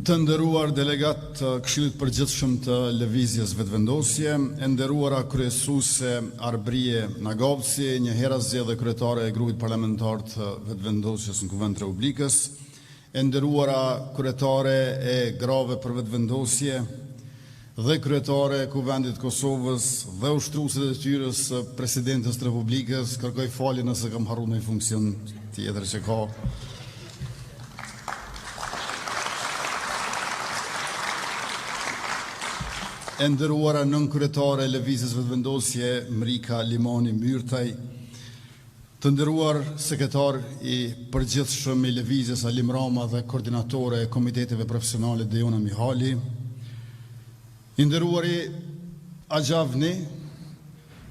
Të nderuar delegat të Këshillit Përgjithshëm të Lëvizjes Vetëvendosje, e nderuara kryesuese Arbrie Nagovci, një herë zgjedhë kryetare e grupit parlamentar të Vetëvendosjes në Kuvend të Republikës, e nderuara kryetare e grave për vetëvendosje dhe kryetare e Kuvendit të Kosovës dhe ushtruesit e detyrës së presidentes të Republikës, kërkoj falje nëse kam harruar një funksion tjetër që ka. E nderuara nën kryetare e Lëvizjes Vetëvendosje Mrika Limoni Myrtaj, të nderuar sekretar i përgjithshëm i Lëvizjes Alim Rama dhe koordinatore e komiteteve profesionale Dejona Mihali, i nderuari Axhavni,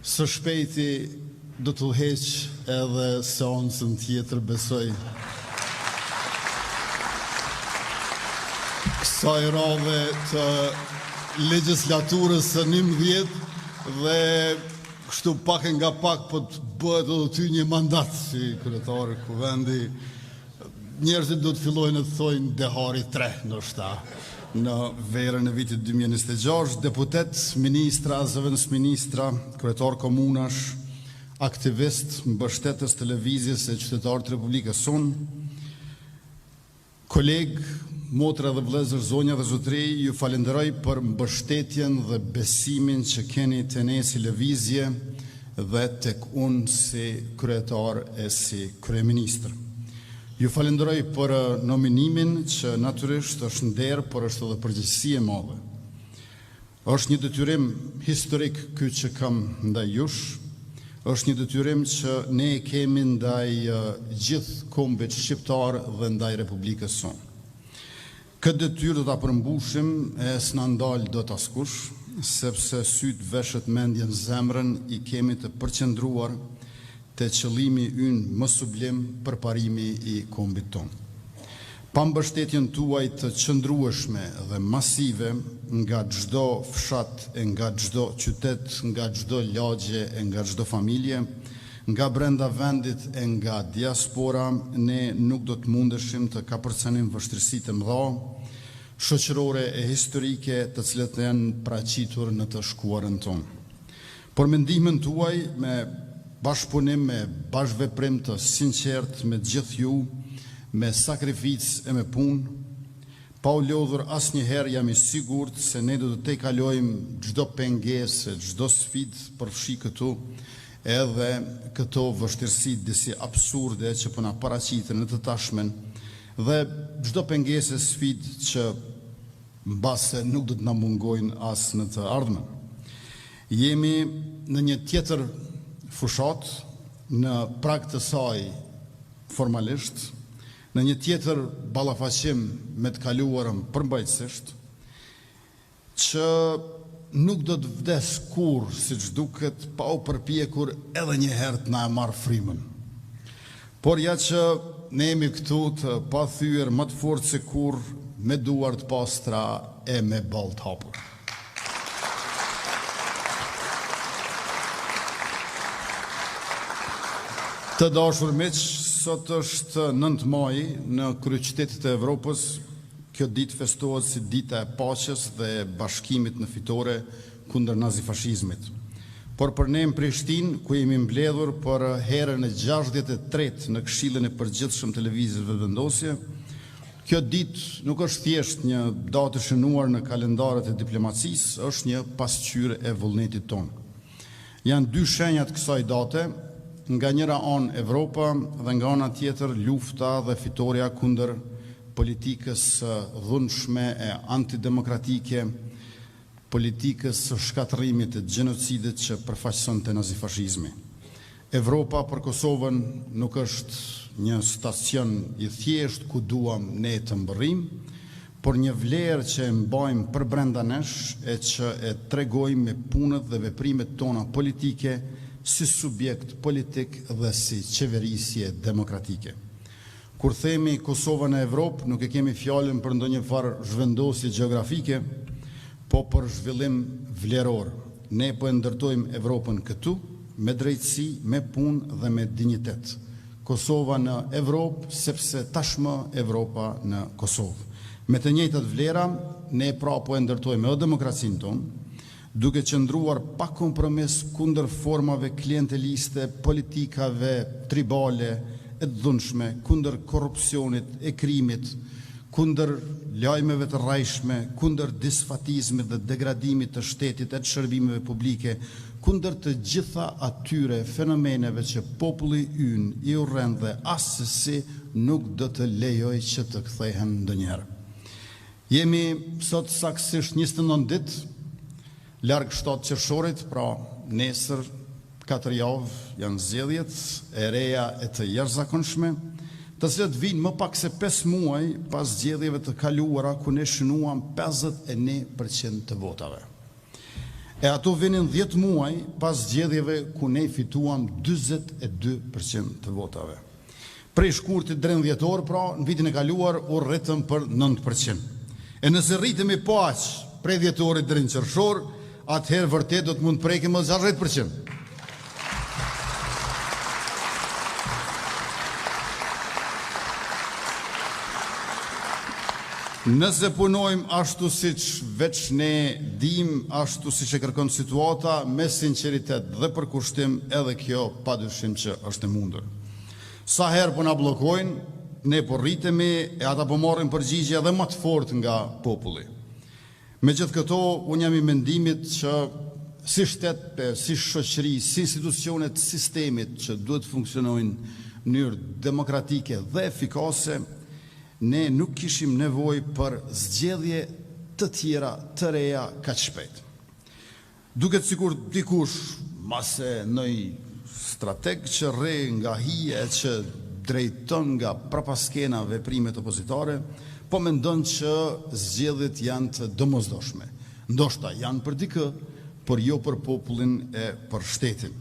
së shpejti do të udhëheq edhe seancën tjetër, besoj. Kësaj radhe të legjislaturës së 11 dhe kështu pak e nga pak po të bëhet edhe ty një mandat si kryetar kuvendi. Njerëzit do të fillojnë të thojnë dehari 3 ndoshta në verën e vitit 2026, deputet, ministra, zëvendësministra, kryetar komunash, aktivist, mbështetës të lëvizjes e qytetarët të Republikës sonë, kolegë, motra dhe vëllezër, zonja dhe zotëri, ju falenderoj për mbështetjen dhe besimin që keni të ne si lëvizje dhe tek unë si kryetar e si kryeministër. Ju falenderoj për nominimin që natyrisht është nder, por është edhe përgjegjësi e madhe. Është një detyrim historik ky që kam ndaj jush, është një detyrim që ne kemi ndaj gjithë kombit shqiptar dhe ndaj Republikës sonë. Këtë detyrë do ta përmbushim e s'na ndal dot askush, sepse sytë veshët mendjen zemrën i kemi të përqendruar te qëllimi ynë më sublim, përparimi i kombit tonë. Pa mbështetjen tuaj të qëndrueshme dhe masive nga çdo fshat, e nga çdo qytet, nga çdo lagje, e nga çdo familje, nga brenda vendit e nga diaspora, ne nuk do të mundeshim të kapërcanim vështirësitë e mëdha shoqërore e historike të cilat janë paraqitur në të shkuarën tonë. Por me ndihmën tuaj, me bashkëpunim, me bashkëveprim të sinqert me gjithë ju, me sakrificë e me punë, pa u lodhur asnjëherë, jam i sigurt se ne do të tejkalojmë çdo pengesë, çdo sfidë përfshi këtu, edhe këto vështirësi disi absurde që po na paraqiten në të tashmen, dhe çdo pengesë, sfidë që mbase nuk do të na mungojnë as në të ardhmen. Jemi në një tjetër fushat, në prag të saj formalisht, në një tjetër ballafaqim me të kaluarën përmbajtësisht, që nuk do të vdes kur, siç duket, pa u përpjekur edhe një herë të na e marr frymën. Por ja që ne jemi këtu të pa thyer më të fortë se kur, me duar të pastra e me ball të hapur. Të dashur miq, sot është 9 maj në kryeqytetet e Evropës. Kjo ditë festohet si dita e paqes dhe bashkimit në fitore kundër nazifashizmit. Por për ne në Prishtinë, ku jemi mbledhur për herën e 63 në Këshillin e Përgjithshëm të Lëvizjes Vetëvendosje, kjo ditë nuk është thjesht një datë e shënuar në kalendarët e diplomacisë, është një pasqyrë e vullnetit tonë. Janë dy shenjat kësaj date, nga njëra anë Evropa dhe nga ana tjetër lufta dhe fitoria kundër politikës dhunshme e antidemokratike, politikës së shkatërimit të gjenocidit që përfaqësonte nazifashizmi. Evropa për Kosovën nuk është një stacion i thjesht ku duam ne të mbërrim, por një vlerë që e mbajmë për brenda nesh e që e tregojmë me punët dhe veprimet tona politike si subjekt politik dhe si qeverisje demokratike. Kur themi Kosova në Evropë, nuk e kemi fjalën për ndonjë farë zhvendosje gjeografike, po për zhvillim vleror. Ne po e ndërtojmë Evropën këtu, me drejtësi, me punë dhe me dinjitet. Kosova në Evropë, sepse tashmë Evropa në Kosovë. Me të njëjtat vlera, ne pra po e ndërtojmë edhe demokracinë tonë, duke qëndruar pa kompromis kundër formave klienteliste, politikave tribale e të dhunshme, kundër korrupsionit e krimit, kundër lajmeve të rrajshme, kundër disfatizmit dhe degradimit të shtetit e të shërbimeve publike, kundër të gjitha atyre fenomeneve që populli ynë i urren dhe asesi nuk do të lejoj që të kthehen ndonjëherë. Jemi sot saktësisht 29 ditë larg 7 qershorit, pra nesër 4 javë janë zgjedhjet e reja e të jashtëzakonshme, të cilat vinë më pak se 5 muaj pas zgjedhjeve të kaluara ku ne shënuam 51% të votave. E ato vinin 10 muaj pas zgjedhjeve ku ne fituam 42% të votave. Prej shkurtit drejt dhjetor, pra në vitin e kaluar u rritëm për 9%. E nëse rritemi po aq prej dhjetorit drejt qershor, atëherë vërtet do të mund prekim më 60%. Nëse punojmë ashtu siç veç ne dim, ashtu siç e kërkon situata, me sinqeritet dhe për kushtim, edhe kjo padyshim që është e mundur. Sa herë po na bllokojnë, ne po rritemi e ata po marrin përgjigje edhe më të fortë nga populli. Megjithë këto, unë jam i mendimit që si shtet, si shoqëri, si institucionet sistemit që duhet funksionojnë në mënyrë demokratike dhe efikase, ne nuk kishim nevoj për zgjedhje të tjera, të reja, kaq shpejt. Duket sikur dikush, mase nëj strateg që rre nga hije që drejton nga prapaskena veprimet opozitare, po mendon që zgjedhjet janë të domosdoshme. Ndoshta janë për dikë, por jo për popullin e për shtetin.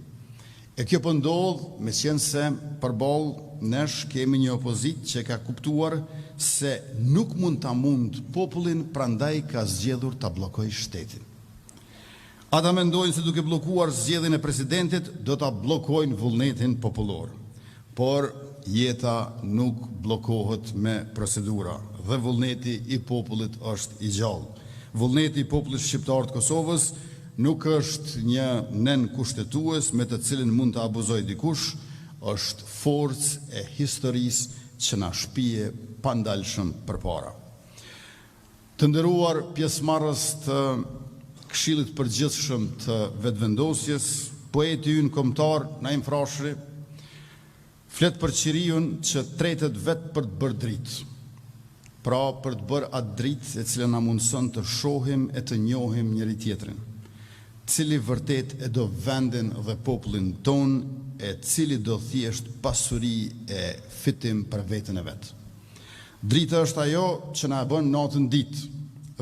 E kjo po ndodh me qenë se përballë nesh kemi një opozit që ka kuptuar se nuk mund ta mund popullin, prandaj ka zgjedhur ta bllokojë shtetin. Ata mendojnë se duke bllokuar zgjedhjen e presidentit do ta bllokojnë vullnetin popullor. Por jeta nuk bllokohet me procedura dhe vullneti i popullit është i gjallë. Vullneti i popullit shqiptar të Kosovës nuk është një nen kushtetues me të cilin mund të abuzoj dikush, është forcë e historisë që na shpije pandalshëm përpara. Të nderuar pjesëmarrës të Këshillit Përgjithshëm të Vetëvendosjes, poeti ynë kombëtar Naim Frashëri flet për qiriun që tretet vetë për të bërë dritë. Pra për të bërë atë dritë e cila na mundson të shohim e të njohim njëri tjetrin, cili vërtet e do vendin dhe popullin ton, e cili do thjesht pasuri e fitim për veten e vet. Drita është ajo që na bën natën ditë,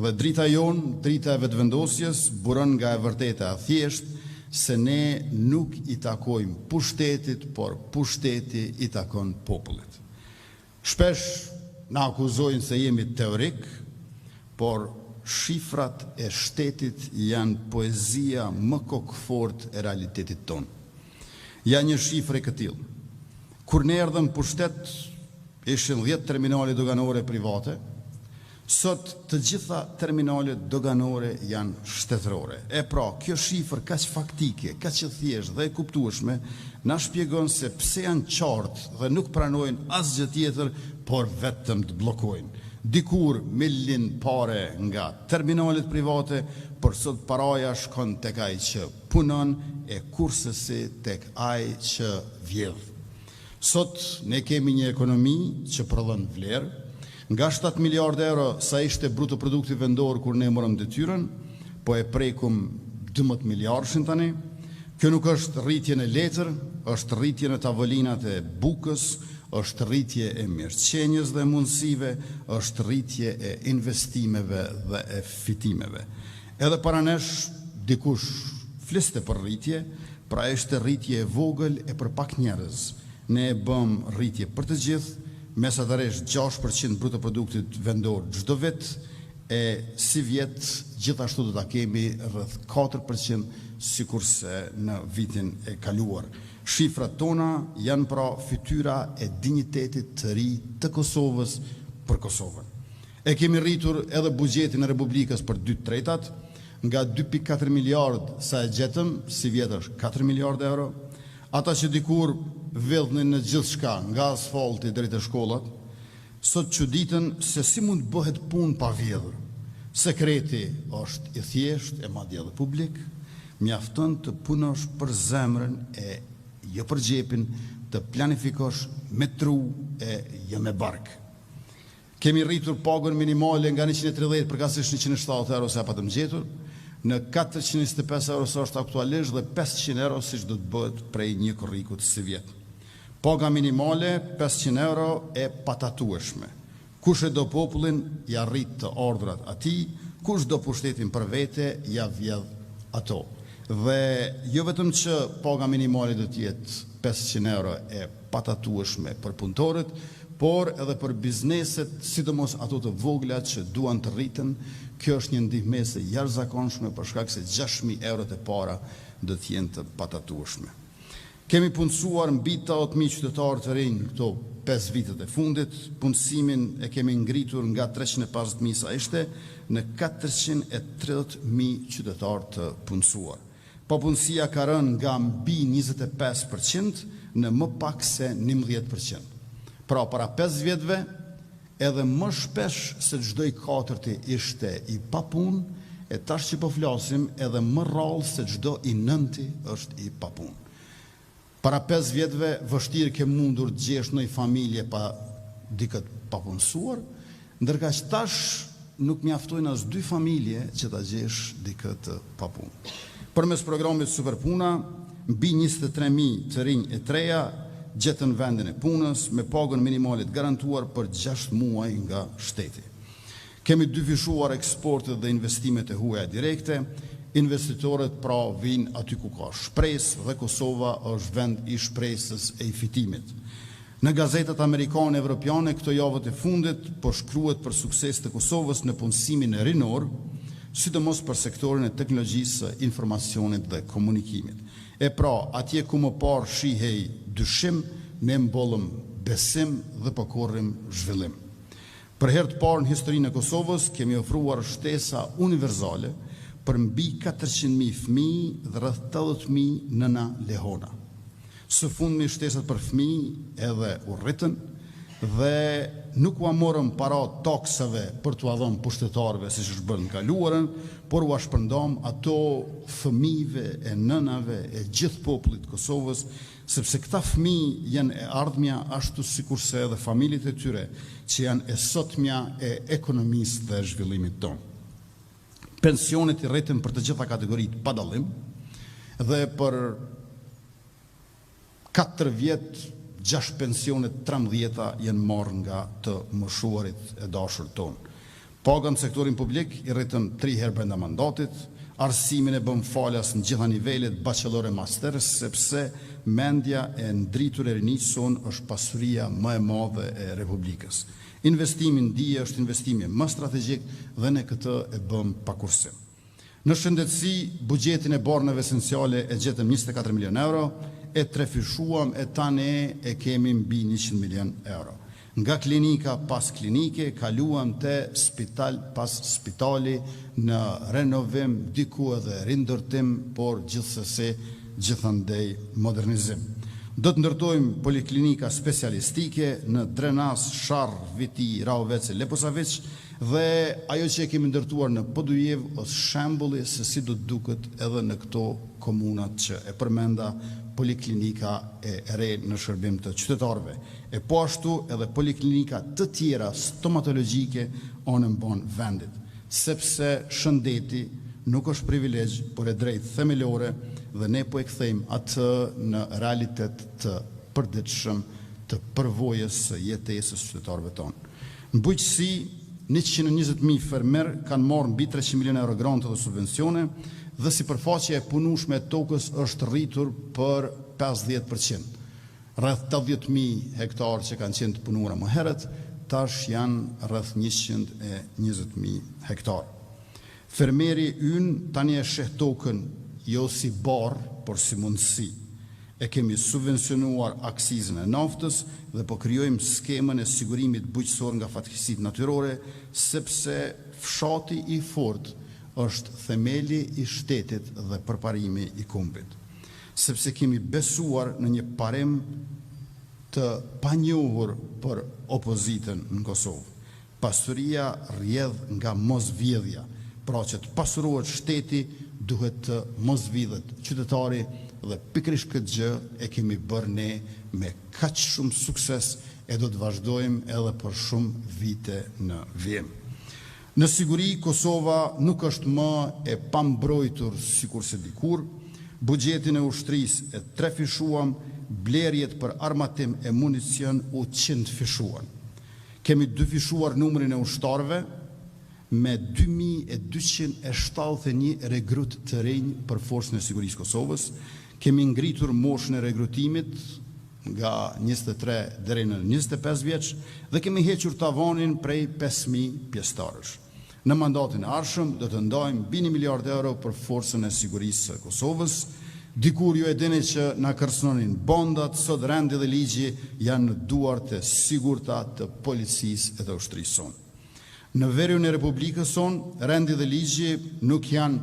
dhe drita jon, drita e vetëvendosjes, buron nga e vërteta e thjesht se ne nuk i takojmë pushtetit, por pushteti i takon popullit. Shpesh na akuzojnë se jemi teorik, por shifrat e shtetit janë poezia më kokëfort e realitetit ton. Ja një shifre këtill. Kur ne erdhëm pushtet, ishin 10 terminale doganore private, sot të gjitha terminalet doganore janë shtetërore. E pra, kjo shifër kaq faktike, kaq e thjeshtë dhe e kuptueshme, na shpjegon se pse janë qartë dhe nuk pranojnë asgjë tjetër, por vetëm të bllokojnë. Dikur millin pare nga terminalet private, por sot paraja shkon tek ai që punon e kursesi tek ai që vjedh. Sot ne kemi një ekonomi që prodhon vlerë, nga 7 miliardë euro sa ishte bruto produkti vendor kur ne morëm detyrën, po e prekum 12 miliardëshin tani. Kjo nuk është rritje në letër, është rritje në tavolinat e bukës, është rritje e mirëqenjes dhe mundësive, është rritje e investimeve dhe e fitimeve. Edhe para nesh dikush fliste për rritje, pra është rritje e vogël e për pak njerëz. Ne e bëm rritje për të gjithë, mesatarisht 6% bruto produktit vendor çdo vit, e si vjet gjithashtu do ta kemi rreth 4% sikurse në vitin e kaluar. Shifrat tona janë pra fytyra e dinjitetit të ri të Kosovës për Kosovën. E kemi rritur edhe buxhetin e Republikës për 2/3, nga 2.4 miliard sa e gjetëm, si vjetër 4 miliard euro, ata që dikur vëllnin në gjithë shka, nga asfalti deri te shkollat, sot çuditën se si mund bëhet punë pa vjedhur. Sekreti është i thjeshtë, e madje edhe publik, mjafton të punosh për zemrën e jo për xhepin, të planifikosh me tru e jo me bark. Kemi rritur pagën minimale nga 130 përkatësisht 170 euro sa pa të gjetur, në 425 euro sa është aktualisht dhe 500 euro siç do të bëhet prej një korrikut si vjet. Paga minimale 500 euro e patatueshme. Kush e do popullin, ja rrit të ardhurat atij, kush do pushtetin për vete, ja vjedh ato. Dhe jo vetëm që paga minimale do të jetë 500 euro e patatueshme për punëtorët, por edhe për bizneset, sidomos ato të vogla që duan të rriten. Kjo është një ndihmëse jashtëzakonshme për shkak se 6.000 euro e para do të jenë të patatueshme. Kemi punësuar mbi 80.000 qytetarë të rinj këto 5 vitet e fundit. Punësimin e kemi ngritur nga 350.000 sa ishte në 430.000 qytetarë të punësuar. Papunësia ka rënë nga mbi 25% në më pak se 11%. Pra, para 5 vjetëve, edhe më shpesh se çdo i katërti ishte i papunë, e tash që po flasim, edhe më rrallë se çdo i nënti është i papunë. Para 5 vjetëve, vështirë ke mundur të gjesh në i familje pa dikët papunësuar, ndërka që tash nuk mjaftojnë as 2 familje që ta gjesh dikët papunë. Përmes programit Superpuna, mbi 23.000 të rinj e treja gjetën vendin e punës me pagën minimalit garantuar për 6 muaj nga shteti. Kemi dyfishuar eksportet dhe investimet e huaja direkte, investitorët pra vinë aty ku ka shpresë dhe Kosova është vend i shpresës e i fitimit. Në gazetat amerikane e evropiane këto javët e fundit po shkruhet për sukses të Kosovës në punësimin e rinor, sidomos për sektorin e teknologjisë, informacionit dhe komunikimit. E pra, atje ku më parë shihej dyshim, ne mbollëm besim dhe po korrim zhvillim. Për herë të parë në historinë e Kosovës kemi ofruar shtesa universale për mbi 400.000 fëmijë dhe rreth 80.000 nëna lehona. Së fundmi shtesat për fëmijë edhe u rritën dhe nuk u morëm para taksave për t'u dhënë pushtetarëve siç është bërë në kaluarën, por u shpërndam ato fëmijëve e nënave e gjithë popullit të Kosovës, sepse këta fëmijë janë e ardhmja ashtu sikurse edhe familjet e tyre që janë e sotmja e ekonomisë dhe zhvillimit tonë. Pensionet i rritën për të gjitha kategoritë pa dallim dhe për 4 vjet 6 pensionet 13 janë marrë nga të moshuarit e dashur tonë. Paga në sektorin publik i rritën 3 herë brenda mandatit, arsimin e bëm falas në gjitha nivelet, bachelor e master, sepse mendja e ndritur e rinjëson është pasuria më e madhe e Republikës. Investimi në dije është investimi më strategjik dhe ne këtë e bëm pa kursim. Në shëndetësi, buxhetin e borneve esenciale e gjetëm 24 milion euro, e trefishuam e tani e kemi mbi 100 milion euro. Nga klinika pas klinike, kaluam te spital pas spitali në renovim, diku edhe rindërtim, por gjithsesi gjithandej modernizim. Do të ndërtojmë poliklinika specialistike në Drenas, Sharr, Viti, Raovec e Leposavic dhe ajo që e kemi ndërtuar në Podujev është shembulli se si do të duket edhe në këto komunat që e përmenda poliklinika e re në shërbim të qytetarëve. E po ashtu edhe poliklinika të tjera stomatologjike onë mban vendit, sepse shëndeti nuk është privilegj, por e drejtë themelore dhe ne po e kthejmë atë në realitet të përditshëm të përvojës së jetesës qytetarëve tonë. Në bujqësi, 120.000 fermer kanë marrë mbi 300 milion euro grante dhe subvencione dhe sipërfaqja e punueshme e tokës është rritur për 50%. Rreth 80.000 hektarë që kanë qenë të punuara më herët, tash janë rreth 120.000 hektarë. Fermeri ynë tani e sheh tokën jo si barë, por si mundësi. E kemi subvencionuar aksizën e naftës dhe po krijojmë skemën e sigurimit bujqësor nga fatkeqësitë natyrore, sepse fshati i fortë është themeli i shtetit dhe përparimi i kombit. Sepse kemi besuar në një parem të panjohur për opozitën në Kosovë. Pasuria rrjedh nga mosvjedhja, pra që të pasurohet shteti duhet të mosvjedhet qytetari dhe pikërisht këtë gjë e kemi bërë ne me kaq shumë sukses e do të vazhdojmë edhe për shumë vite në vijim. Në siguri, Kosova nuk është më e pambrojtur sikurse dikur. Buxhetin e ushtrisë e trefishuam, blerjet për armatim e municion u qindfishuan. Kemi dyfishuar numrin e ushtarëve me 2271 regrut të rinj për Forcën e Sigurisë Kosovës. Kemi ngritur moshën e regrutimit nga 23 deri në 25 vjeç dhe kemi hequr tavonin prej 5000 pjesëtarësh. Në mandatin e ardhshëm do të ndajmë mbi 1 miliard euro për Forcën e Sigurisë së Kosovës. Dikur ju e dini që na kërcënonin bondat, sot rendi dhe ligji janë në duart e sigurta të policisë e të ushtrisë sonë. Në veriun e Republikës sonë, rendi dhe ligji nuk janë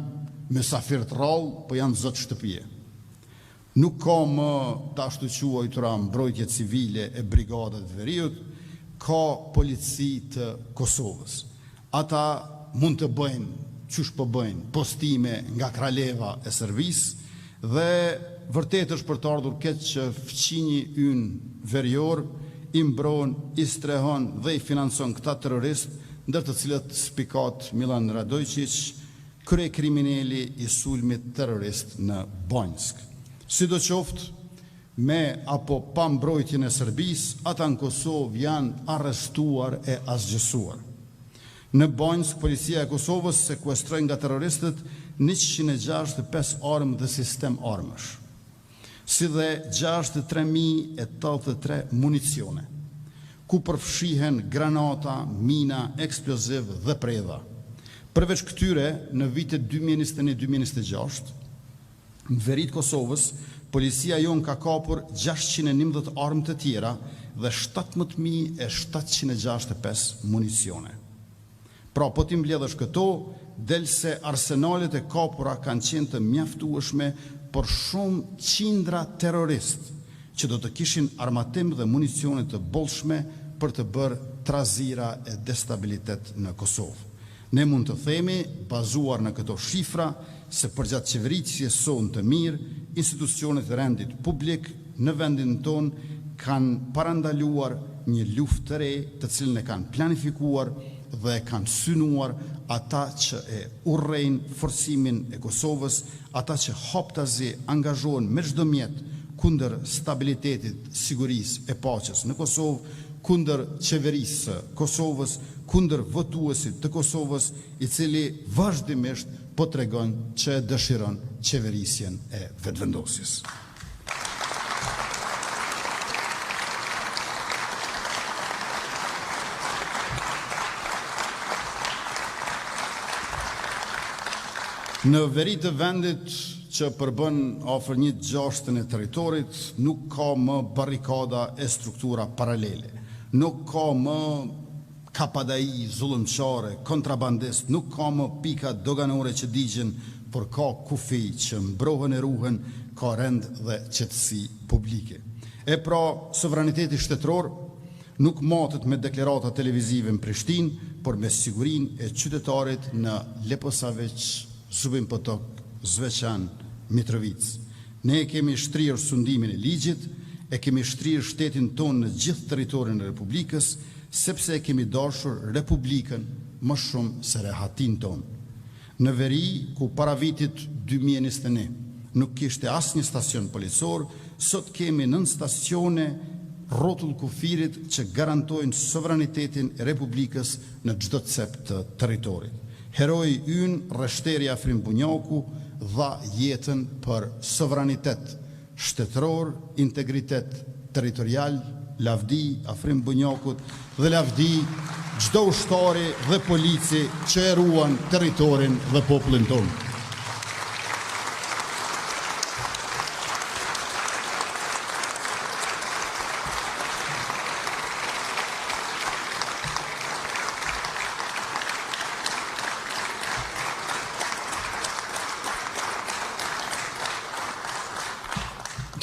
mysafir të rrallë, po janë zot shtëpie. Nuk ka më të ashtu quajtura mbrojtje civile e brigadat të veriut, ka polici të Kosovës. Ata mund të bëjnë, qysh po bëjnë, postime nga kraleva e servisë, dhe vërtet është për të ardhur këtë që fqinji ynë verior i mbron, i strehon dhe i financon këta terrorist, ndër të cilët spikat Milan Radojčić, krye kriminali i sulmit terrorist në Banjsk. Sidoqoftë, me apo pa mbrojtjen e Serbisë, ata në Kosovë janë arrestuar e asgjësuar. Në Banjsk, policia e Kosovës sekuestroi nga terroristët 165 armë dhe sistem armësh, si dhe 63.083 municione, ku përfshihen granata, mina, eksploziv dhe predha. Përveç këtyre, në vitet 2021-2026, në verit Kosovës, policia jonë ka kapur 611 armë të tjera dhe 17.765 municione. Pra, po ti mbledhësh këto, del se arsenalet e kapura kanë qenë të mjaftueshme për shumë qindra terrorist që do të kishin armatim dhe municione të bollshme për të bërë trazira e destabilitet në Kosovë. Ne mund të themi, bazuar në këto shifra, se përgjatë qeverisjes sonë të mirë, institucionet e rendit publik në vendin tonë kanë parandaluar një luftë të re, të cilën e kanë planifikuar dhe kanë synuar ata që e urrejnë forcimin e Kosovës, ata që haptazi angazhohen me çdo mjet kundër stabilitetit, sigurisë e paqes në Kosovë, kundër qeverisë së Kosovës, kundër votuesit të Kosovës, i cili vazhdimisht po tregon që dëshiron qeverisjen e vetëvendosjes. Në veri të vendit që përbën afër 1/6 e territorit, nuk ka më barrikada e struktura paralele, nuk ka më KPDI, zullëmçare, kontrabandist, nuk ka më pika doganore që digjen, por ka kufi që mbrohen e ruhen, ka rend dhe qetësi publike. E pra, sovraniteti shtetëror nuk matet me deklarata televizive në Prishtinë, por me sigurinë e qytetarit në Leposavić, Zubin Potok, Zveçan, Mitrovic. Ne kemi shtrirë sundimin e ligjit, e kemi shtrirë shtetin tonë në gjithë territorin e Republikës, sepse e kemi dashur Republikën më shumë se rehatin tonë. Në veri, ku para vitit 2021 nuk kishte asnjë stacion policor, sot kemi 9 stacione rrotull kufirit që garantojnë sovranitetin e Republikës në çdo cep të territorit. Heroi ynë, Rreshteri Afrim Bunjaku, dha jetën për sovranitet shtetëror, integritet territorial, lavdi Afrim Bunjakut dhe lavdi çdo ushtari dhe polici që e ruan territorin dhe popullin tonë.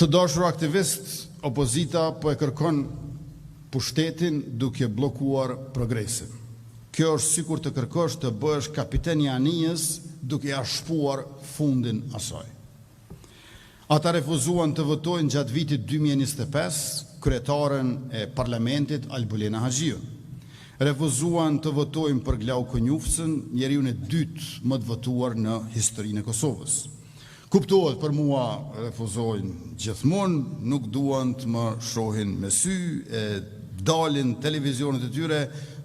Të dashur aktivist, opozita po e kërkon pushtetin duke bllokuar progresin. Kjo është sikur të kërkosh të bësh kapiten i anijës duke ja shpuar fundin asaj. Ata refuzuan të votojnë gjatë vitit 2025 kryetaren e parlamentit Albulena Haxhiun. Refuzuan të votojnë për Glauko Njufcën, njeriun e dytë më të votuar në historinë e Kosovës. Kuptohet për mua refuzojnë gjithmonë, nuk duan të më shohin me sy, dalin televizionet e tyre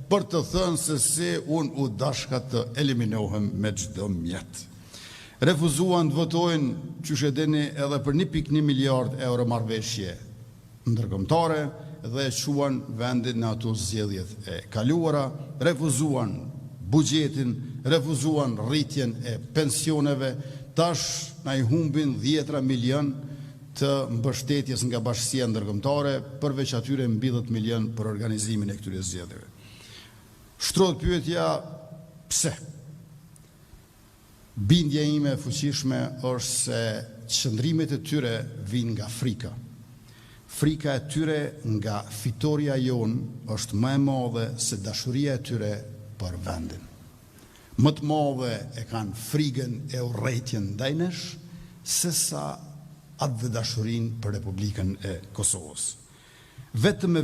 për të thënë se si unë u dashka të eliminohem me çdo mjet. Refuzuan të votojnë, qysh e dini, edhe për 1.1 miliard euro marrëveshje ndërkombëtare dhe e quan vendin në ato zgjedhjet e kaluara, refuzuan buxhetin, refuzuan rritjen e pensioneve, tash na i humbin 10 milion të mbështetjes nga bashkësia ndërkombëtare, përveç atyre mbi 10 milion për organizimin e këtyre zgjedhjeve. Shtrohet pyetja, pse? Bindja ime e fuqishme është se qëndrimet e tyre vijnë nga frika. Frika e tyre nga fitoria jonë është më e madhe se dashuria e tyre për vendin. Më të madhe e kanë frigën e urrëtitjen ndaj nesh, sesa atë dhe dashurin për Republikën e Kosovës. Vetëm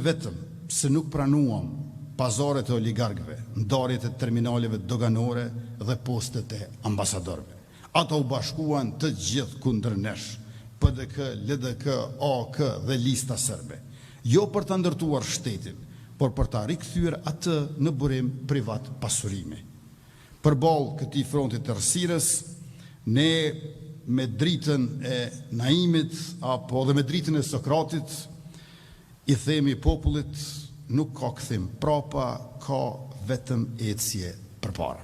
se nuk pranuam pazaret e oligarkëve, ndarjet e terminaleve doganore dhe postet e ambasadorëve. Ata u bashkuan të gjithë kundër nesh, PDK, LDK, AK dhe lista serbe. Jo për të ndërtuar shtetin, por për të rikthyer atë në burim privat pasurimi. Përballë këtij fronti të errësirës, ne me dritën e Naimit apo dhe me dritën e Sokratit i themi popullit nuk ka kthim prapa, ka vetëm ecje përpara.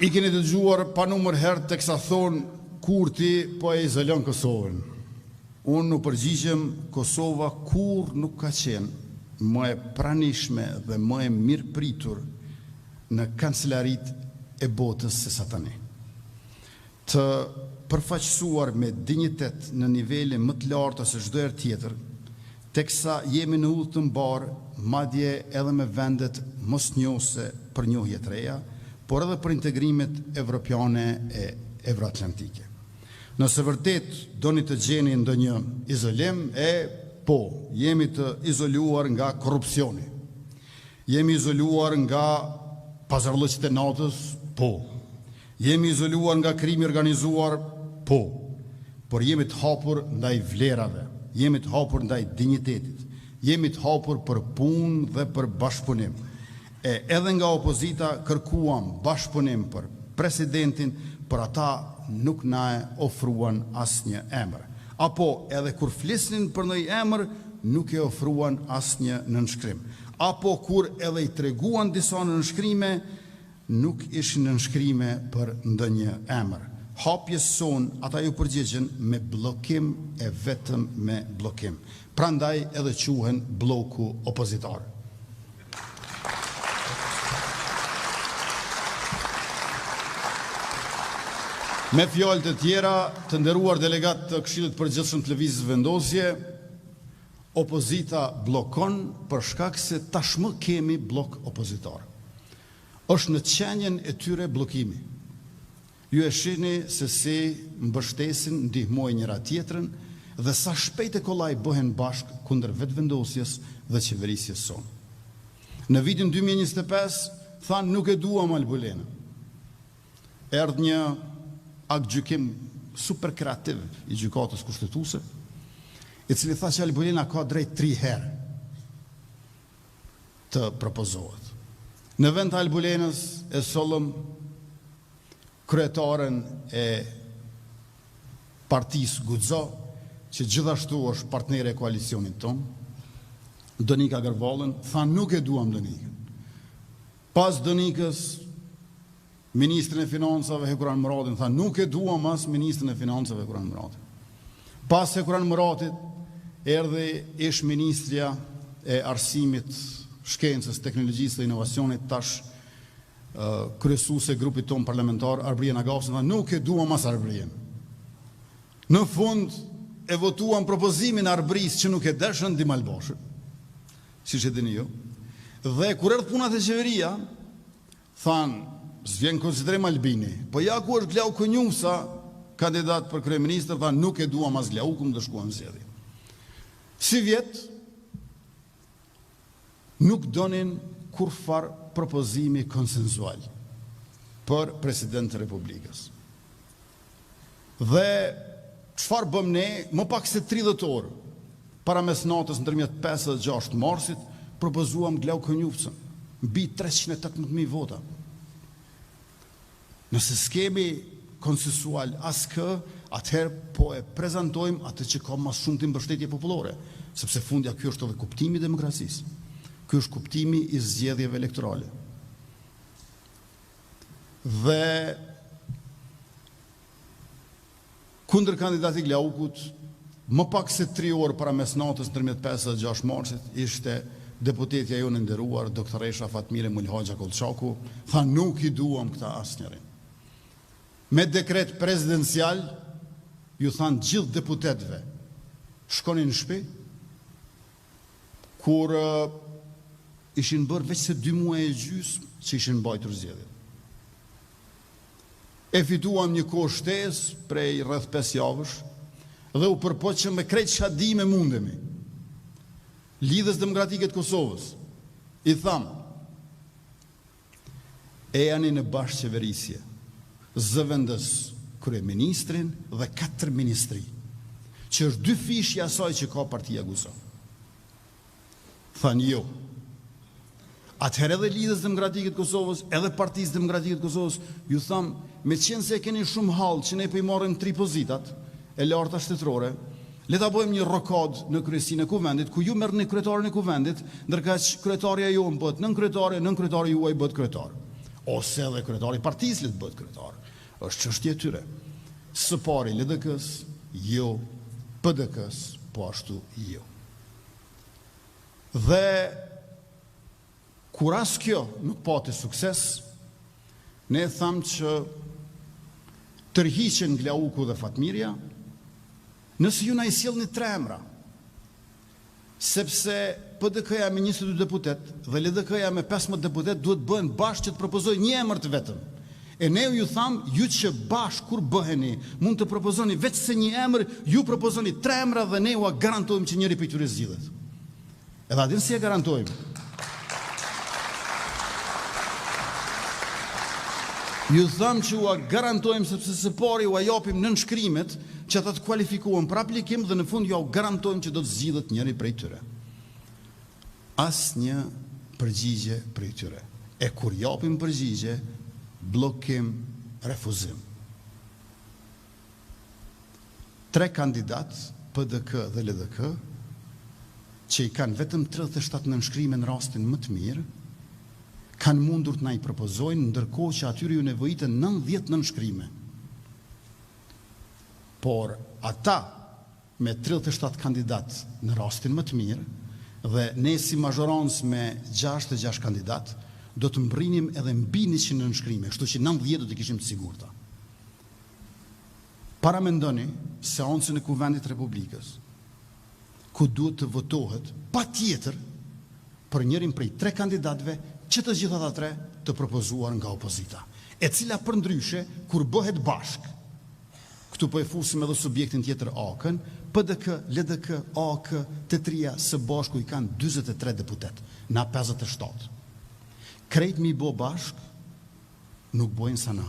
I keni dëgjuar pa numër herë teksa thonë Kurti po e izolon Kosovën. Unë nuk përgjigjem, Kosova kur nuk ka qenë më e pranishme dhe më e mirë pritur në kancelarit e botës se sa tani. Të përfaqësuar me dinjitet në nivele më të larta se çdo herë tjetër, teksa jemi në udhë të mbar, madje edhe me vendet mosnjohëse për njohje të reja, por edhe për integrimet evropiane e euroatlantike. Nëse vërtet doni të gjeni ndonjë izolim, po, jemi të izoluar nga korrupsioni. Jemi izoluar nga pazarllëqit e natës, po. Jemi izoluar nga krimi organizuar, po. Por jemi të hapur ndaj vlerave, jemi të hapur ndaj dinjitetit, jemi të hapur për punë dhe për bashkëpunim. Edhe nga opozita kërkuam bashkëpunim për presidentin, për ata nuk na e ofruan asnjë emër. Apo edhe kur flisnin për ndonjë emër, nuk e ofruan asnjë nënshkrim. Apo kur edhe i treguan disa nënshkrime, nuk ishin nënshkrime për ndonjë emër. Hapjes son, ata ju përgjigjen me bllokim e vetëm me bllokim. Prandaj edhe quhen bloku opozitar. Me fjalë të tjera, të nderuar delegat të Këshillit Përgjithshëm të Lëvizjes Vendosje, opozita bllokon për shkak se tashmë kemi blok opozitar. Është në qenjen e tyre bllokimi. Ju e shihni se si mbështesin, ndihmojnë njëra tjetrën dhe sa shpejt e kollaj bëhen bashk kundër vetëvendosjes dhe qeverisjes sonë. Në vitin 2025 thanë nuk e duam Albulena. Erdhë një akt gjykim super kreativ i gjykatës kushtetuese, i cili tha që Albulena ka drejt 3 herë të propozohet. Në vend të Albulenës e sollëm kryetaren e partisë Guxo, që gjithashtu është partnere e koalicionit tonë, Donika Garvallën, tha nuk e duam Donikën. Pas Donikës, Ministrin e Financave Hekuran Muratin tha nuk e duam as Ministrin e Financave Hekuran Muratin. Pas Hekuran Muratit erdhi ish ministrja e Arsimit, Shkencës, Teknologjisë dhe Inovacionit, tash kryesuese grupit ton parlamentar Arbrien Agasin, tha nuk e duam as Arbrien. Në fund e votuan propozimin e Arbris që nuk e dëshën Dimal Boshën, siç e dini ju. Dhe kur erdhi puna te qeveria, than, s'vjen konsiderim Albini, po ja ku është Glau Konjusa, kandidat për kryeministër, tha nuk e duam as Glaukun, do shkuam zgjedhje. Si vjet nuk donin kurfar propozimi konsensual për president të Republikës. Dhe çfarë bëm ne, më pak se 30 orë para mesnatës ndërmjet 5 dhe 6 marsit, propozuam Glau Konjufcën, mbi 318.000 vota. Nëse s'kemi konsensual askë, atëherë po e prezantojmë atë që ka më shumë të mbështetje popullore, sepse fundja ky është edhe kuptimi i demokracisë. Ky është kuptimi i zgjedhjeve elektorale. Dhe kundër kandidati Glaukut, më pak se 3 orë para mesnatës ndërmjet 5 dhe 6 marsit, ishte deputetja jonë e nderuar, doktoresha Fatmire Mulhaxha Kollçaku, tha nuk i duam këta asnjërin. Me dekret prezidencial, ju thanë gjithë deputetëve, shkonin në shtëpi, kur ishin bërë veç se 2 muaj e gjysmë që ishin mbajtur zgjedhjet. E fituam një kohë shtesë prej rreth 5 javësh dhe u përpoqëm me krejt çfarë me mundemi. Lidhës Demokratike të Kosovës i tham, e janë në bashkëqeverisje, zëvendës kryeministrin dhe 4 ministri, që është 2 fishja asaj që ka partia Guso. Thanë jo. Atëherë edhe Lidhës Demokratike të Kosovës, edhe Partisë Demokratike të Kosovës, ju tham, me qenë se keni shumë hallë që ne po i marrim 3 pozitat e larta shtetërore, le ta bëjmë një rokad në kryesinë e kuvendit, ku ju merrni kryetarin e kuvendit, ndërkaq kryetarja jonë bëhet nën kryetari juaj bëhet kryetar. Ose edhe kryetari i partisë le të bëhet kryetar. Është çështje e tyre. Së pari LDK-s, jo, PDK-s, po ashtu jo. Dhe kur as kjo nuk pati sukses, ne thamë që tërhiqen Glauku dhe Fatmirja, nëse ju na i sjellni 3 emra, sepse PDK-ja me 22 deputet dhe LDK-ja me 15 deputet duhet bëhen bashkë që të propozojë një emër të vetëm. E ne ju thamë, ju që bashkë kur bëheni, mund të propozoni veç se një emër, ju propozoni 3 emra dhe ne ua garantojmë që njëri prej tyre zgjidhet. Edhe adin si e garantojmë. Ju thamë që ua garantojmë sepse së pari ua japim në nënshkrimet që ata të kualifikohen për aplikim dhe në fund ju garantojmë që do të zgjidhet njëri prej tyre. Asnjë përgjigje prej tyre. E kur japim përgjigje, bllokim, refuzim. 3 kandidat, PDK dhe LDK, që i kanë vetëm 37 nënshkrime në rastin më të mirë, kanë mundur të na i propozojnë, ndërkohë që atyre ju nevojiten 90 nënshkrime. Por ata me 37 kandidat në rastin më të mirë, dhe ne si mazhorancë me 66 kandidat, do të mbrinim edhe mbi 100 nënshkrime, kështu që 90 do të kishim të sigurta. Paramendoni seancën e Kuvendit të Republikës, ku duhet të votohet patjetër për njërin prej 3 kandidatëve që të gjitha ata 3 të propozuar nga opozita, e cila përndryshe kur bëhet bashk, këtu po e fusim edhe subjektin tjetër AK-n, PDK, LDK, AK, të 3 së bashku i kanë 43 deputet, na 57. Krejt mi bo bashk, nuk bojnë sana.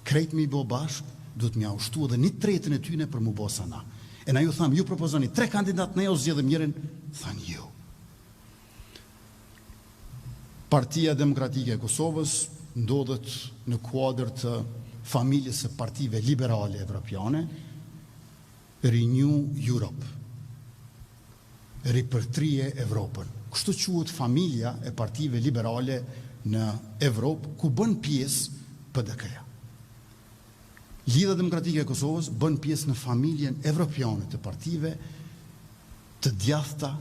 Krejt mi bo bashk, du të mja ushtu edhe 1/3 e tyne për mu bo sana. E na ju thamë, ju propozoni 3 kandidat, ne jo zgjedhëm njërin, thanë jo. Partia Demokratike e Kosovës ndodhet në kuadër të familjes së partive liberale evropiane, Renew Europe, Ripërtrije Evropën. Kështu quhet familja e partive liberale në Evropë, ku bën pjesë PDK-ja. Lidhja Demokratike e Kosovës bën pjesë në familjen evropiane të partive të djathta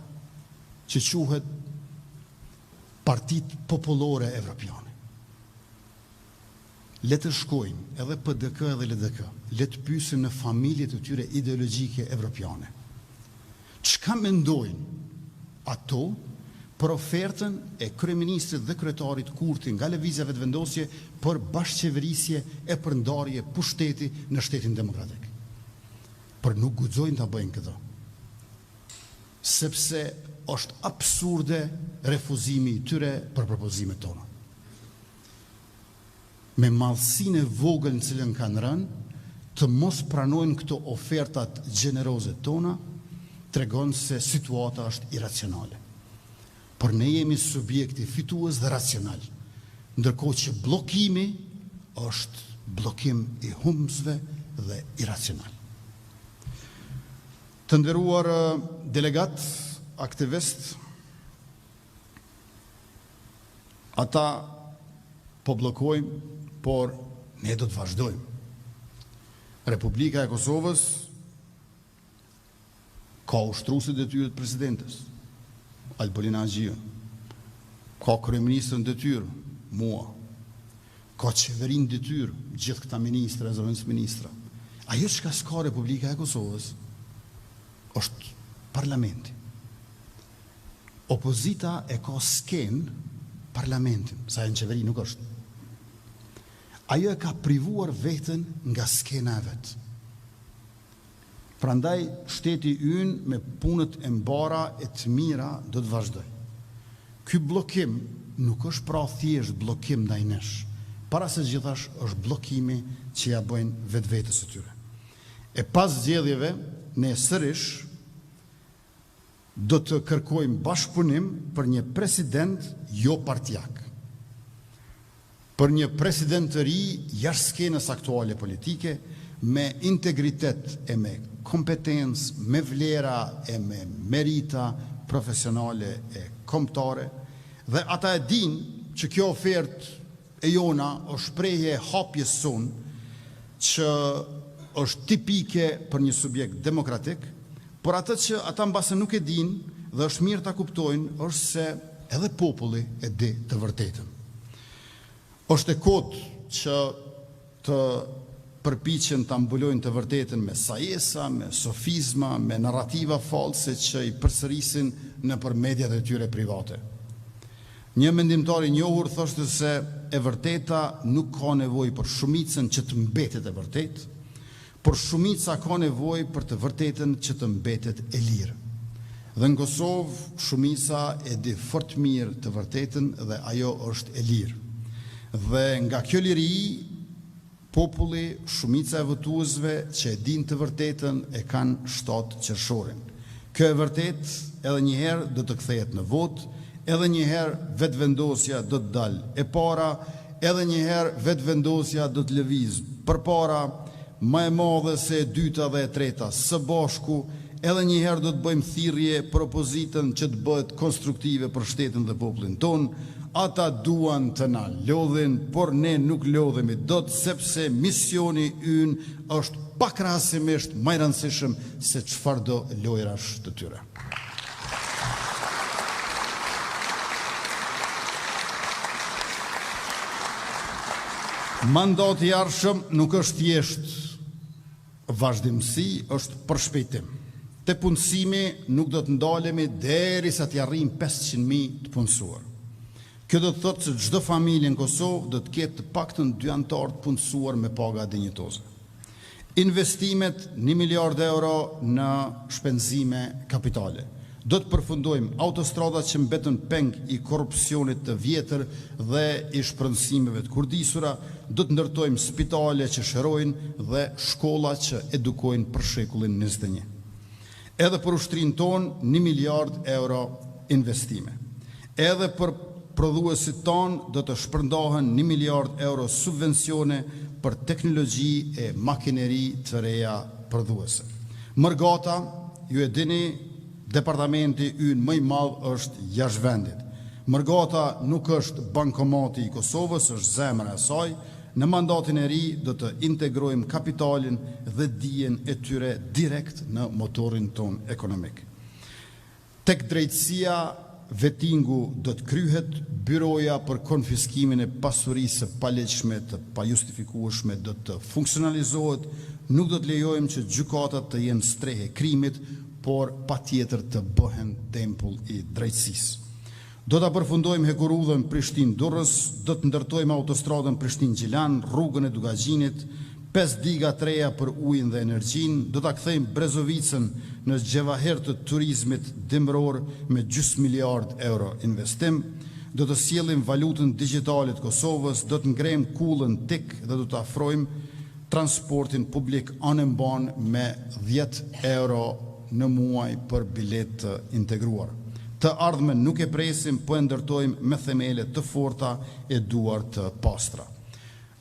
që quhet Partit Popullore Evropiane. le të shkojnë edhe PDK edhe LDK, le të pyesin në familjet e tyre ideologjike evropiane. Çka mendojnë ato për ofertën e kryeministrit dhe kryetarit Kurti nga lëvizja vetëvendosje për bashkëqeverisje e për ndarje pushteti në shtetin demokratik? Por nuk guxojnë ta bëjnë këtë, sepse është absurde refuzimi i tyre për propozimet tona. Me madhësinë e vogël në cilën kanë rënë, të mos pranojnë këto ofertat gjeneroze tona, tregon se situata është iracionale. Por ne jemi subjekti fitues dhe racional, ndërkohë që bllokimi është bllokim i humbësve dhe iracional. Të nderuar delegat, aktivist, ata po bllokojmë, por ne do të vazhdojmë. Republika e Kosovës ka ushtruesit e detyrë të presidentes, Albolina Xhiu, ka kryeministrin detyrë, mua, ka qeverinë detyrë, gjithë këta ministra, zëvendës ministra. Ajo çka s'ka Republika e Kosovës është parlamenti. Opozita e ka skenë parlamentin, sa e në qeveri nuk është. Ajo e ka privuar veten nga skena e vetë. Prandaj shteti ynë me punët e mbara e të mira do të vazhdoj. Ky bllokim nuk është pra thjesht bllokim ndaj nesh, para se gjithash është bllokimi që ja bëjnë vetvetes së tyre. E pas zgjedhjeve, ne sërish do të kërkojmë bashkëpunim për një president jo partijak, për një president të ri jashtë skenës aktuale politike, me integritet e me kompetencë, me vlera e me merita profesionale e kombëtare, dhe ata e dinë që kjo ofertë e jona është shprehje e hapjes sonë që është tipike për një subjekt demokratik, por atë që ata mbase nuk e dinë dhe është mirë ta kuptojnë është se edhe populli e di të vërtetën. Është e kotë që të përpiqen të mbulojnë të vërtetën me sajesa, me sofizma, me narrativa false që i përsërisin në për mediat e tyre private. Një mendimtar i njohur thoshte se e vërteta nuk ka nevojë për shumicën që të mbetet e vërtetë, por shumica ka nevojë për të vërtetën që të mbetet e lirë. Dhe në Kosovë shumica e di fort mirë të vërtetën dhe ajo është e lirë. Dhe nga kjo liri, populli, shumica e votuesve që e din të vërtetën e kanë 7 qershorin. Kjo e vërtet edhe njëherë do të kthehet në votë, edhe njëherë vetëvendosja do të dalë e para, edhe njëherë vetëvendosja do të lëvizë përpara, më e madhe se e dyta dhe e treta së bashku, edhe njëherë do të bëjmë thirrje për opozitën që të bëhet konstruktive për shtetin dhe popullin tonë. Ata duan të na lodhin, por ne nuk lodhemi dot, sepse misioni ynë është pakrahasimisht më i rëndësishëm se çfarëdo lojrash të tyre. Mandati i ardhshëm nuk është thjesht vazhdimsi, është përshpejtim. Te punësimi nuk do të ndalemi derisa të arrijmë 500.000 të punësuar. Kjo do të thotë se çdo familje në Kosovë do të ketë të paktën 2 anëtar të punësuar me paga dinjitoze. Investimet 1 miliard euro në shpenzime kapitale. Do të përfundojmë autostradat që mbetën peng i korrupsionit të vjetër dhe i shpërndësimeve të kurdisura, do të ndërtojmë spitale që shërojnë dhe shkolla që edukojnë për shekullin 21. Edhe për ushtrinë tonë 1 miliard euro investime. Edhe për prodhuesit tonë do të shpërndahen 1 miliard euro subvencione për teknologji e makineri të reja prodhuese. Mërgata, ju e dini, departamenti ynë më i madh është jashtë vendit. Mërgata nuk është bankomati i Kosovës, është zemra e saj. Në mandatin e ri do të integrojmë kapitalin dhe dijen e tyre direkt në motorin ton ekonomik. Tek drejtësia vettingu do të kryhet, byroja për konfiskimin e pasurisë së palegjshme të pajustifikueshme do të funksionalizohet, nuk do të lejojmë që gjykatat të jenë strehe krimit, por patjetër të bëhen tempull i drejtësisë. Do ta përfundojmë hekurudhën Prishtinë-Durrës, do të ndërtojmë autostradën Prishtinë-Gjilan, rrugën e Dugagjinit, 5 diga të reja për ujin dhe energjinë, do ta kthejmë Brezovicën në xhevaher të turizmit dimror me gjysmë miliard euro investim, do të sjellim valutën digjitale të Kosovës, do të ngrejmë kullën TIK dhe do të afrojmë transportin publik anë-mban me 10 euro në muaj për bilet të integruar. Të ardhmen nuk e presim, po e ndërtojmë me themele të forta e duar të pastra.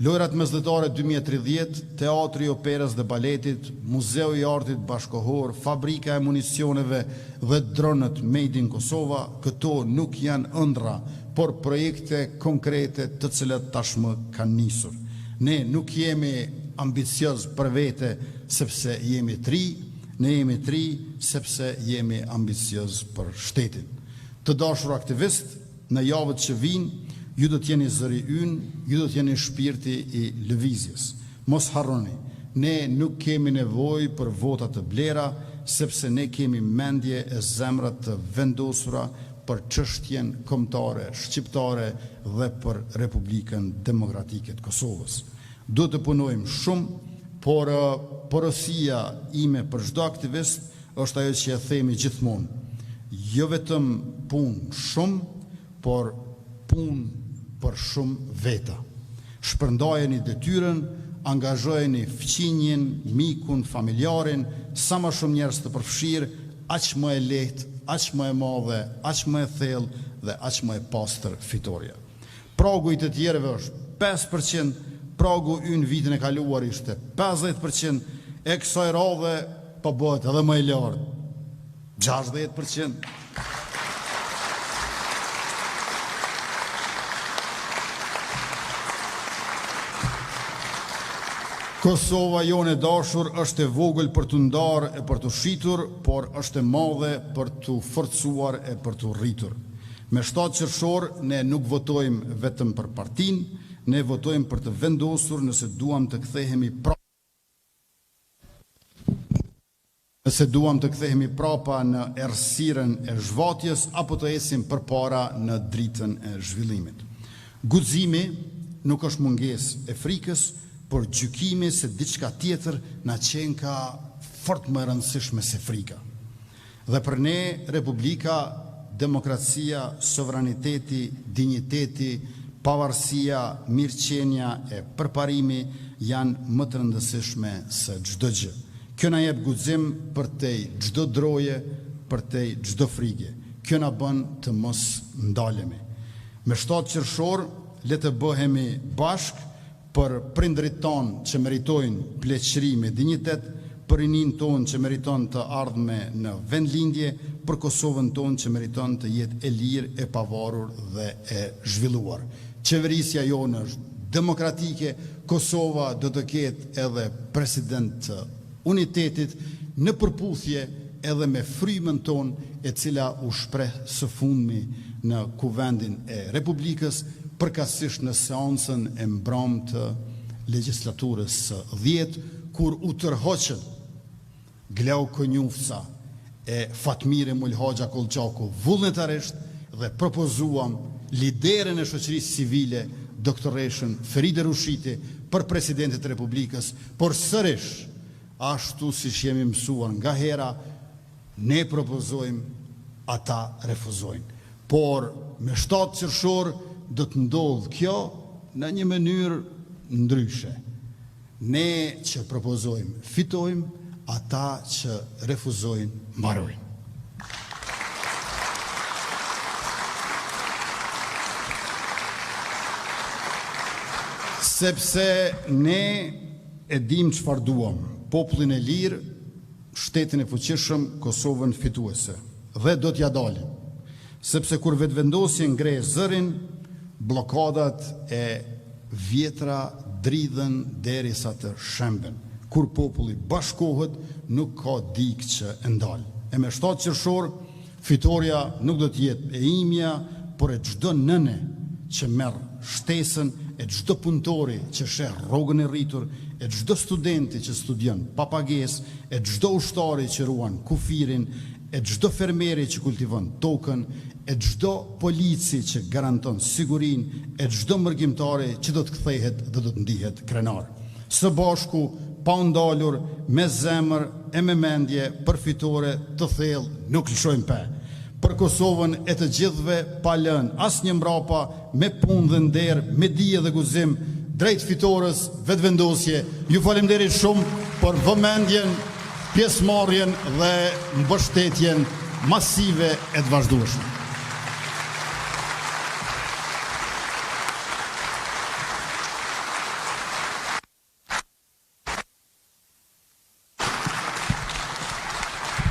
Lojrat mesdhetare 2030, Teatri i Operës dhe Baletit, Muzeu i Artit Bashkohor, Fabrika e Municioneve dhe dronët Made in Kosova, këto nuk janë ëndra, por projekte konkrete të cilat tashmë kanë nisur. Ne nuk jemi ambicioz për vete sepse jemi tri, ne jemi tri sepse jemi ambicioz për shtetin. Të dashur aktivist, në javët që vinë, ju do t'jeni zëri ynë, ju do t'jeni shpirti i lëvizjes. Mos harroni, ne nuk kemi nevojë për vota të blera, sepse ne kemi mendje e zemra të vendosura për çështjen kombëtare shqiptare dhe për Republikën Demokratike të Kosovës. Do të punojmë shumë, por porosia ime për çdo aktivist është ajo që e themi gjithmonë. Jo vetëm punë shumë, por punë për shumë veta. Shpërndajeni detyrën, angazhojeni fqinjen, mikun, familjarin, sa më shumë njerëz të përfshirë, aq më e lehtë, aq më e madhe, aq më e thellë dhe aq më e pastër fitoria. Pragu i të tjerëve është 5%, pragu ynë vitin e kaluar ishte 50%, e kësaj radhe po bëhet edhe më i lartë, 60%. Kosova jone dashur është e vogël për të ndarë e për të shitur, por është e madhe për të forcuar e për të rritur. Me 7 qershor ne nuk votojmë vetëm për partinë, ne votojmë për të vendosur nëse duam të kthehemi prapa në errësirën e zhvatjes apo të ecim përpara në dritën e zhvillimit. Guximi nuk është mungesë e frikës, por gjykimi se diçka tjetër na qenë ka fort më rëndësishme se frika. Dhe për ne, Republika, demokracia, sovraniteti, dinjiteti, pavarësia, mirëqenia e përparimi janë më të rëndësishme se çdo gjë. Kjo na jep guxim për te çdo droje, për te çdo frige. Kjo na bën të mos ndalemi. Me 7 qershor le të bëhemi bashkë për prindrit tonë që meritojnë pleqëri me dinjitet, për rinin tonë që meriton të ardhme në vendlindje, për Kosovën tonë që meriton të jetë e lirë, e pavarur dhe e zhvilluar. Qeverisja jonë është demokratike, Kosova do të ketë edhe president të unitetit në përputhje edhe me frymën tonë e cila u shpreh së fundmi në kuvendin e Republikës, përkatësisht në seancën e mbrëmtë të legjislaturës së 10, kur u tërhoqën Glau Konjufca e Fatmire Mulhoxha Kollçaku vullnetarisht dhe propozuam liderën e shoqërisë civile, doktoreshën Feride Rushiti, për presidentit të Republikës, por sërish, ashtu siç jemi mësuar nga hera, ne propozojmë, ata refuzojnë. Por me 7 qershor do të ndodhë kjo në një mënyrë ndryshe. Ne që propozojmë fitojmë, ata që refuzojnë mbarojnë. Sepse ne e dim çfarë duam, popullin e lirë, shtetin e fuqishëm, Kosovën fituese, dhe do t'ja dalim. Sepse kur vetëvendosje ngre zërin, blokadat e vjetra dridhen derisa të shemben. Kur populli bashkohet, nuk ka dikë që e ndalë. E me 7 qershor, Fitoria nuk do të jetë e imja, por e çdo nëne që merr shtesën, e çdo punëtori që sheh rrogën e rritur, e çdo studenti që studion pa pagesë, e çdo ushtari që ruan kufirin, e çdo fermeri që kultivon tokën, e çdo polici që garanton sigurinë, e çdo mërgjimtari që do të kthehet dhe do të ndihet krenar. Së bashku, pa ndalur, me zemër e me mendje, për fitore të thellë nuk lëshojmë pe. Për Kosovën e të gjithëve pa lënë asnjë mbrapa, me punë dhe nder, me dije dhe guzim, drejt fitores, vetëvendosje. Ju faleminderit shumë për vëmendjen, pjesëmarrjen dhe mbështetjen masive e të vazhdueshme.